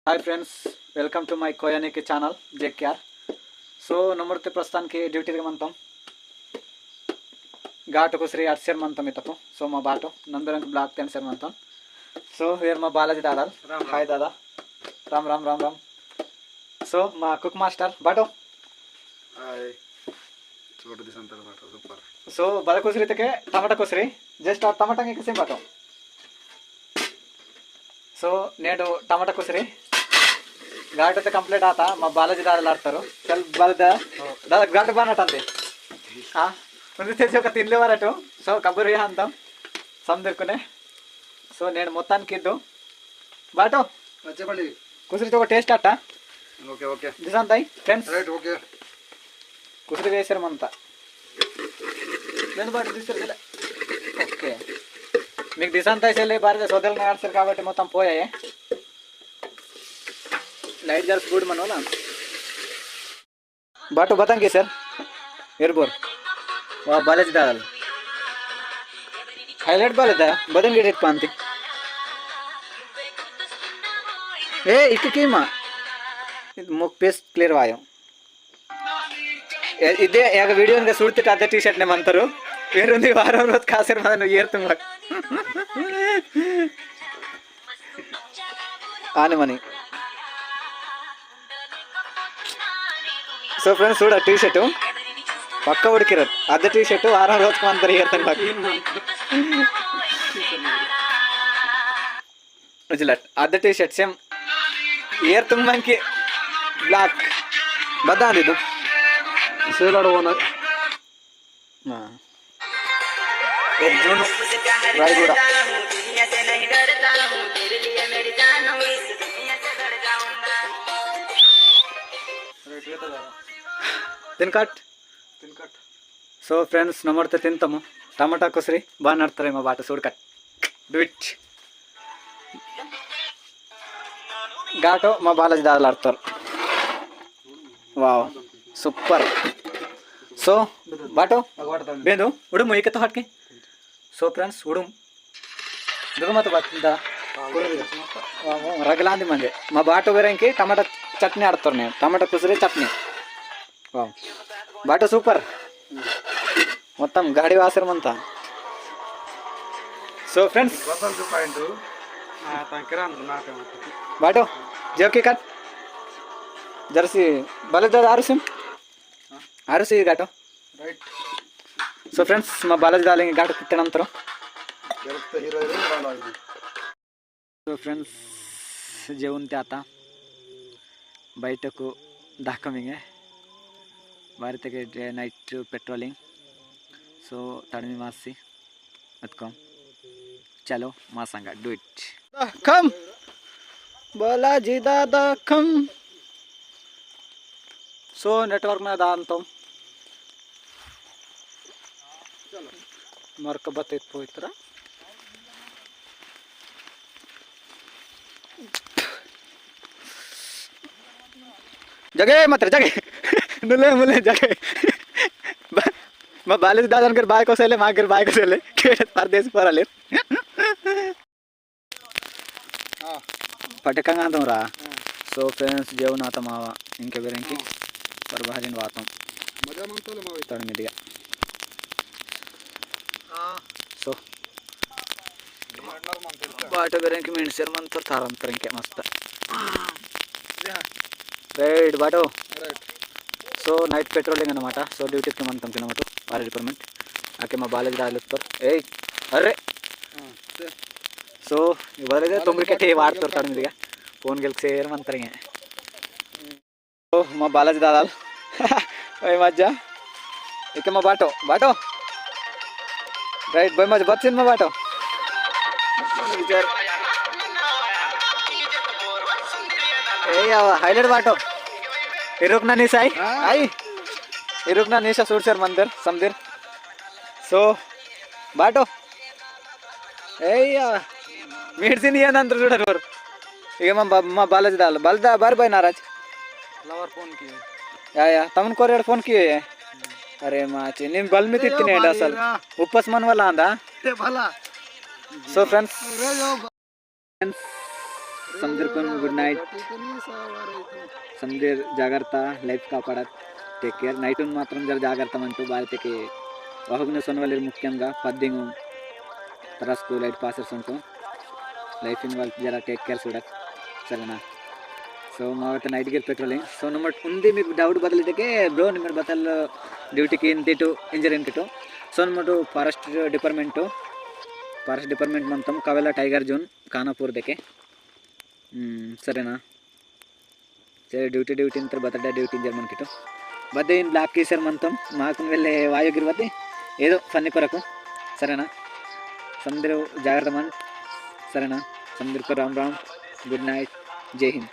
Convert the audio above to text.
Hi friends, welcome to my कोयानिकी channel JKR. So నమస్తే ప్రస్తుతానికి డ్యూటీకి మంతం ఘాటుకు శ్రీ అర్షర్ మంతం ఇతపు. సో మా బాటు నందరంకి బ్లాక్ తెన్సర్ మంతం. సో వేర్ మా బాలాజీ దాదా. హాయ్ దాదా. రామ్ రామ్ రామ్ రామ్. సో మా కుక్ మాస్టర్ బాటు. హాయ్. छोड़ दी संतर बाटो सुपर. సో బలకుసరి తకే టమాటా కుసరి జస్ట్ ఆ టమాటా కి సేమ్ బాటు. సో నేడు టమాటా కుసరి घाट तो कंप्लीट आता मा बालाजी दादा आडताరు चल बलदा दादा घाट बानटंते हां ముందు తెచ్చి ఒక తినలేవారట. సో కబురు అంతం సందర్కునే. సో నేను మొత్తానికి ఇద్దు బాటో చెప్పండి కుసిరితో ఒక టేస్ట్ అట్ట. ఓకే ఓకే దిసంతాయి ఫ్రెండ్స్. రైట్ ఓకే కుసిరి వేసారు మంతా నేను బాట దిసరు. ఓకే మీకు దిసంతాయి సెల్లే బారిగా సోదల్ని ఆన్సర్ కాబట్టి మొత్తం పోయాయి. लाइट जल्स गुड मनोला बाटो बताएंगे सर एयरबोर वाह बालाजी दाल हाईलाइट बालेदा बदन गेट पांती ए इक्कीमा मुख पेस्ट क्लियर वायो इदे याग वीडियो ने सुडते अदे टी शर्ट ने मंतरू वेरुंदी वारम रोज कासर मदन येरतुंग आने मनी. సో ఫ్రెండ్స్ చూడ టీ షర్టు పక్క ఉడికిరదు అదే టీ షర్టు వారం రోజుకు అంతా ఏర్తాను అదే టీ షర్ట్ సేమ్ ఏర్ ತುಂಬಂಕಿ ಬ್ಲಾಕ್ ಬದಾದಿದು ಸೇಲಾಡ ಓನರ್ ಜೂನ್ ರಾಯಗೂಡ తినకట్. సో ఫ్రెండ్స్ నమ్మడితే తింటాము టమాటా కుసరి బాగా నడుతారు మా బాట చూడకట్ డూ ఇట్. ఘాటు మా బాలాజీ దాదాలు ఆడతారు. Wow super. సో బాటో ಬೇಂದು ಉಡುಮು ಏಕತ್ತ ಹಾಟ್ಕೆ. ಸೊ ಫ್ರೆಂಡ್ಸ್ ಉಡುಮ್ ದುಗಮತ ಬಾತಿಂದ రగలాంది మంది మా బాట వేరేకి టమాటా చట్నీ ఆడతారు. నేను టమాటా కుసరి చట్నీ బాట సూపర్ మొత్తం గాడి వాసరం అంతా. సో ఫ్రెండ్స్ బాటో జోకి కట్ జర్సి బాలాజీ ఆరుసి ఆరుసి ఘాటు రైట్. సో ఫ్రెండ్స్ మా బాలాజీ దాలి ఘాటు తిట్టనంతరం. సో ఫ్రెండ్స్ जेवून ते आता बैठकू दाखविंगे बारी तक नाइट पेट्रोलिंग. सो तड़मी मासी अतकम चलो मा संगा डू इट कम बालाजी दादा कम. सो नेटवर्क में दांतम मर्क बत पोइत्रा जगे मत जगे नुले मुले जगे मैं बालाजी दादा कर बाय को सेले मां कर बाय को सेले केट परदेश परले पटकंगा तुमरा. सो फ्रेंड्स जेवण आता मावा इंके बेरेंकी परभाजिन वातम मजा मनतोले मावा तण मिदिया. सो बाट बेरेंकी मेणसेर मंतर थारंतर इंके मस्त రైట్ బాటో. సో నైట్ పెట్రోలింగ్ అనమాట. సో డ్యూటీకి మనం తినమాట వారి డిపార్ట్మెంట్ ఆకే మా బాలాజీ రాలుస్తారు. ఏయ్ అర్రే సో ఇవ్వలేదు తొమ్మిదికట్టి వాడుతారు తడ మీదుగా ఫోన్ గెలికి సేరమంతరింగే. సో మా బాలాజీ దాదాలు బై మధ్య ఇక మా బాటో బాటో రైట్ బై మధ్య బచ్చింది మా బాటో हाईलाइट बाटो इरुकना निशा आई इरुकना निशा सूरसर मंदिर समदिर. सो बाटो मीड्सी नहीं अंतर चूडर इक मा बालाजी दाल बलदा बार भाई नाराज लवर फोन की या तमन कोरेड फोन की अरे माची नीन बल में तित्ती नहीं असल उपस मन वाला आंदा. सो फ्रेंड्स समझर को गुड नाइट समझर जाग्रता लाइफ కాపాడత్ టేక్ కేర్ నైట్ మాత్రం జర జాగ్రత్త అంటూ భారతకి వాహకుని సొనవల్లి ముఖ్యంగా పద్దింగు ತರ ಸ್ಕೂಲ್ ಲೈಟ್ ಪಾಸರ್ಸ್ ಉಂಟು ಲೈಫಿನ వాళ్ళు ಜರ ಟೇಕ್ ಕೇರ್ చూడక్ సరేనా సో మావైతే నైట్ గేర్ పెట్రోలింగ్ సో నమ్మట్ ఉంది మీకు డౌట్ బదలిటకే బ్రో ನಿಮ್ಮ ಬತಲ್ ಡ್ಯೂಟಿಗೆ ಇಂತಿಟ್ಟು ಇಂಜರಿ ಇಂತಿಟ್ಟು ಸೊ ನಮ್ಮದು ಫಾರೆಸ್ಟ್ ಡಿಪಾರ್ಟ್ಮೆಂಟ್ ಮಂತಂ ಕವೆಲ ಟೈಗರ್ ಜೋನ್ ಖಾನಾಪುರ್ ದಕ್ಕೆ ಸರಿನಾ ಸರಿ ಡ್ಯೂಟಿ ಅಂತ ಬರ್ತಡೆ ಡ್ಯೂಟಿ ఇంజర్ మనకిటు బద్దే ఇన్ బ్లాక్ కేసర్ మంతం మాకు వెళ్ళే వాయుగిరివద్ది ఏదో ఫన్నీ కొరకు సరేనా समझो जाग्रता मन सरेना समझ को राम राम गुड नाइट जय हिंद।